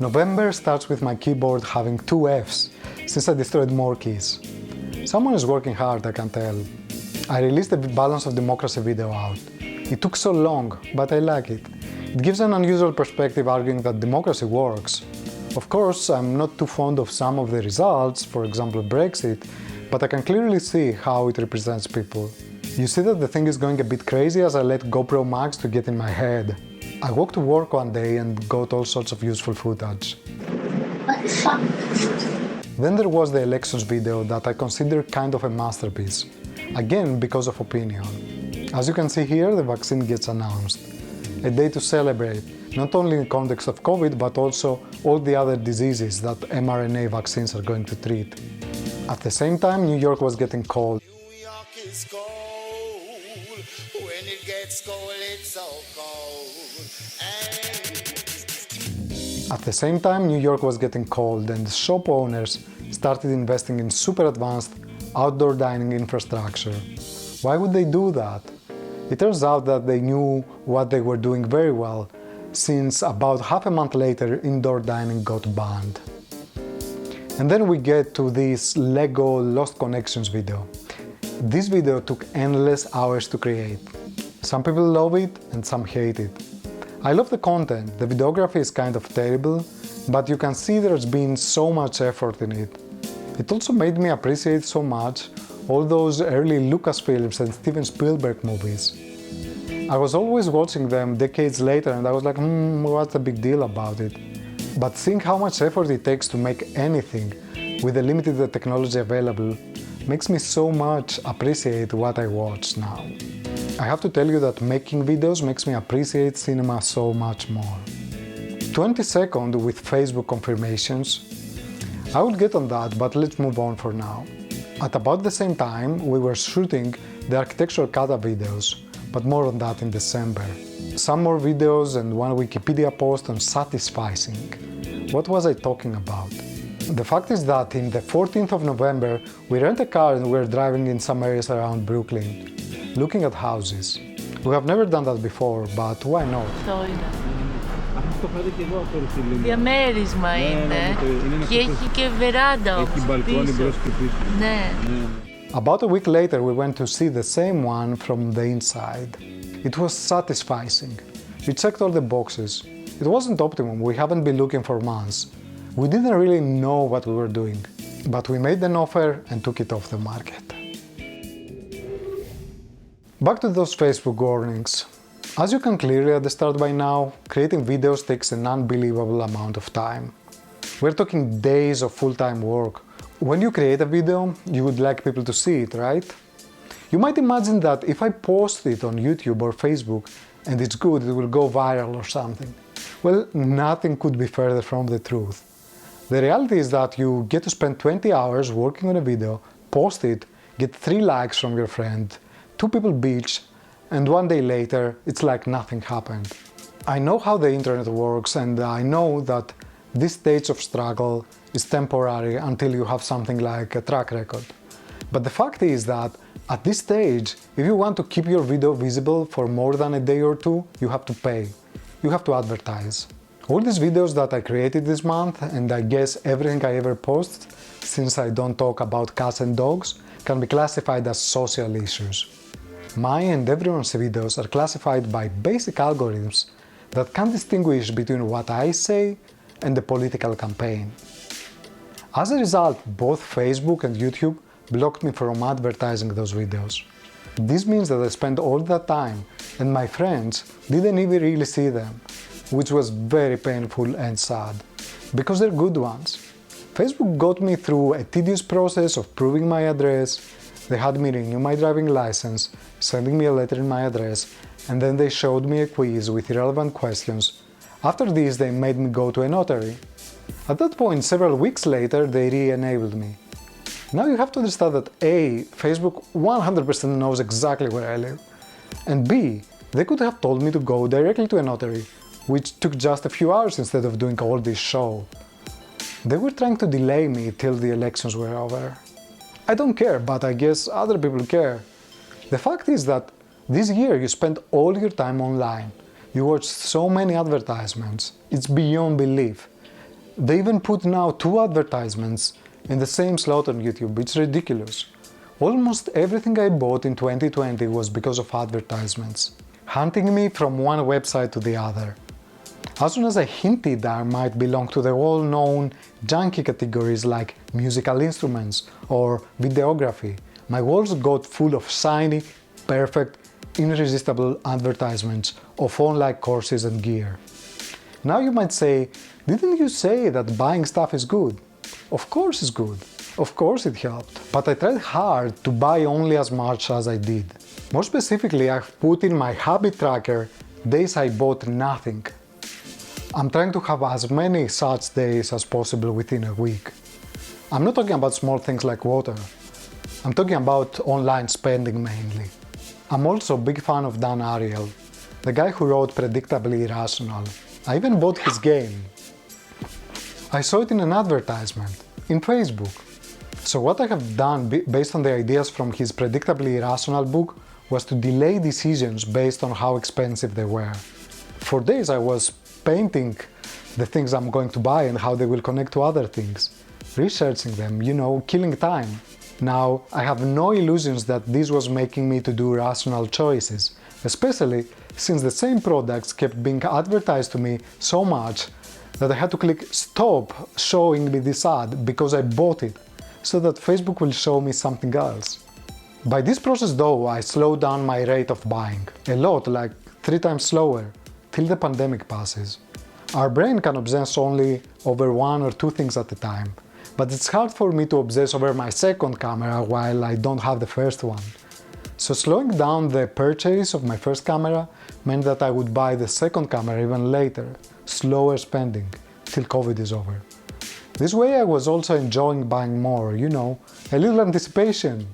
November starts with my keyboard having 2 Fs, since I destroyed more keys. Someone is working hard, I can tell. I released the Balance of Democracy video out. It took so long, but I like it. It gives an unusual perspective arguing that democracy works. Of course, I'm not too fond of some of the results, for example Brexit, but I can clearly see how it represents people. You see that the thing is going a bit crazy as I let GoPro Max to get in my head. I walked to work one day and got all sorts of useful footage. What the fuck? Then there was the elections video that I consider kind of a masterpiece. Again, because of opinion. As you can see here, the vaccine gets announced. A day to celebrate, not only in the context of COVID, but also all the other diseases that mRNA vaccines are going to treat. At the same time, New York was getting cold. New York is cold. When it gets cold, it's so cold. At the same time, New York was getting cold and shop owners started investing in super advanced outdoor dining infrastructure. Why would they do that? It turns out that they knew what they were doing very well, since about half a month later indoor dining got banned. And then we get to this Lego Lost Connections video. This video took endless hours to create. Some people love it and some hate it. I love the content, the videography is kind of terrible, but you can see there's been so much effort in it. It also made me appreciate so much all those early Lucasfilms and Steven Spielberg movies. I was always watching them decades later and I was like, what's the big deal about it? But seeing how much effort it takes to make anything with the limited technology available makes me so much appreciate what I watch now. I have to tell you that making videos makes me appreciate cinema so much more. 22nd with Facebook confirmations. I will get on that, but let's move on for now. At about the same time, we were shooting the architectural kata videos, but more on that in December. Some more videos and one Wikipedia post on satisficing. What was I talking about? The fact is that in the 14th of November, we rent a car and we're driving in some areas around Brooklyn, looking at houses. We have never done that before, but why not? Αυτό είναι. Αυτό το είχα και εγώ αυτό στη Λίμνη. Διαμέρισμα είναι. Και έχει και βεράντα όμως. Έχει μπαλκόνι μπρος και πίσω. Ναι. About a week later, we went to see the same one from the inside. It was satisficing. We checked all the boxes. It wasn't optimum, we haven't been looking for months. We didn't really know what we were doing, but we made an offer and took it off the market. Back to those Facebook warnings. As you can clearly understand by now, creating videos takes an unbelievable amount of time. We're talking days of full-time work. When you create a video, you would like people to see it, right? You might imagine that if I post it on YouTube or Facebook and it's good, it will go viral or something. Well, nothing could be further from the truth. The reality is that you get to spend 20 hours working on a video, post it, get 3 likes from your friend, 2 people bitch, and one day later, it's like nothing happened. I know how the internet works and I know that this stage of struggle is temporary until you have something like a track record. But the fact is that at this stage, if you want to keep your video visible for more than a day or 2, you have to pay. You have to advertise. All these videos that I created this month, and I guess everything I ever post, since I don't talk about cats and dogs, can be classified as social issues. My and everyone's videos are classified by basic algorithms that can distinguish between what I say and the political campaign. As a result, both Facebook and YouTube blocked me from advertising those videos. This means that I spent all that time and my friends didn't even really see them, which was very painful and sad, because they're good ones. Facebook got me through a tedious process of proving my address, they had me renew my driving license, sending me a letter in my address, and then they showed me a quiz with irrelevant questions. After this, they made me go to a notary. At that point, several weeks later, they re-enabled me. Now you have to understand that A, Facebook 100% knows exactly where I live, and B, they could have told me to go directly to a notary, which took just a few hours instead of doing all this show. They were trying to delay me till the elections were over. I don't care, but I guess other people care. The fact is that this year you spent all your time online. You watched so many advertisements, it's beyond belief. They even put now 2 advertisements in the same slot on YouTube. It's ridiculous. Almost everything I bought in 2020 was because of advertisements, hunting me from one website to the other. As soon as I hinted I might belong to the well-known junky categories like musical instruments or videography, my walls got full of shiny, perfect, irresistible advertisements of online courses and gear. Now you might say, didn't you say that buying stuff is good? Of course it's good. Of course it helped. But I tried hard to buy only as much as I did. More specifically, I've put in my habit tracker days I bought nothing. I'm trying to have as many such days as possible within a week. I'm not talking about small things like water. I'm talking about online spending mainly. I'm also a big fan of Dan Ariely, the guy who wrote Predictably Irrational. I even bought his game. I saw it in an advertisement, in Facebook. So what I have done based on the ideas from his Predictably Irrational book was to delay decisions based on how expensive they were. For days I was painting the things I'm going to buy and how they will connect to other things, researching them, killing time. Now, I have no illusions that this was making me to do rational choices, especially since the same products kept being advertised to me so much that I had to click stop showing me this ad because I bought it, so that Facebook will show me something else. By this process though, I slowed down my rate of buying, a lot, like 3 times slower, till the pandemic passes. Our brain can obsess only over 1 or 2 things at a time, but it's hard for me to obsess over my second camera while I don't have the first one. So slowing down the purchase of my first camera meant that I would buy the second camera even later, slower spending, till COVID is over. This way I was also enjoying buying more, a little anticipation.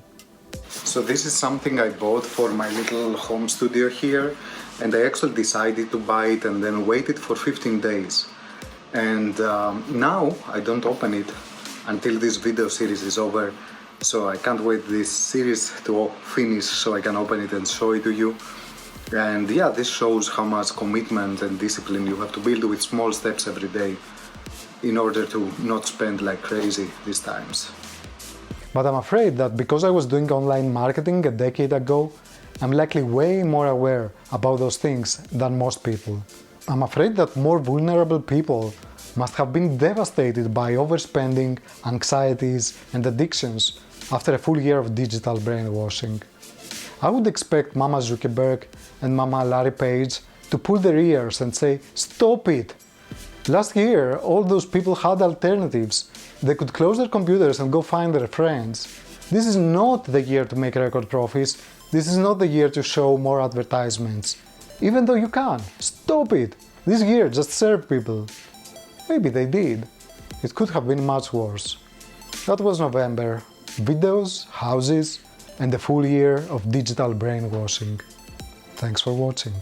So this is something I bought for my little home studio here, and I actually decided to buy it and then waited for 15 days. And now I don't open it until this video series is over, so I can't wait this series to finish so I can open it and show it to you. And yeah, this shows how much commitment and discipline you have to build with small steps every day in order to not spend like crazy these times. But I'm afraid that because I was doing online marketing a decade ago, I'm likely way more aware about those things than most people. I'm afraid that more vulnerable people must have been devastated by overspending, anxieties, and addictions after a full year of digital brainwashing. I would expect Mama Zuckerberg and Mama Larry Page to pull their ears and say, "Stop it!" Last year, all those people had alternatives. They could close their computers and go find their friends. This is not the year to make record profits. This is not the year to show more advertisements. Even though you can. Stop it! This year just serve people. Maybe they did. It could have been much worse. That was November. Videos, houses, and a full year of digital brainwashing. Thanks for watching.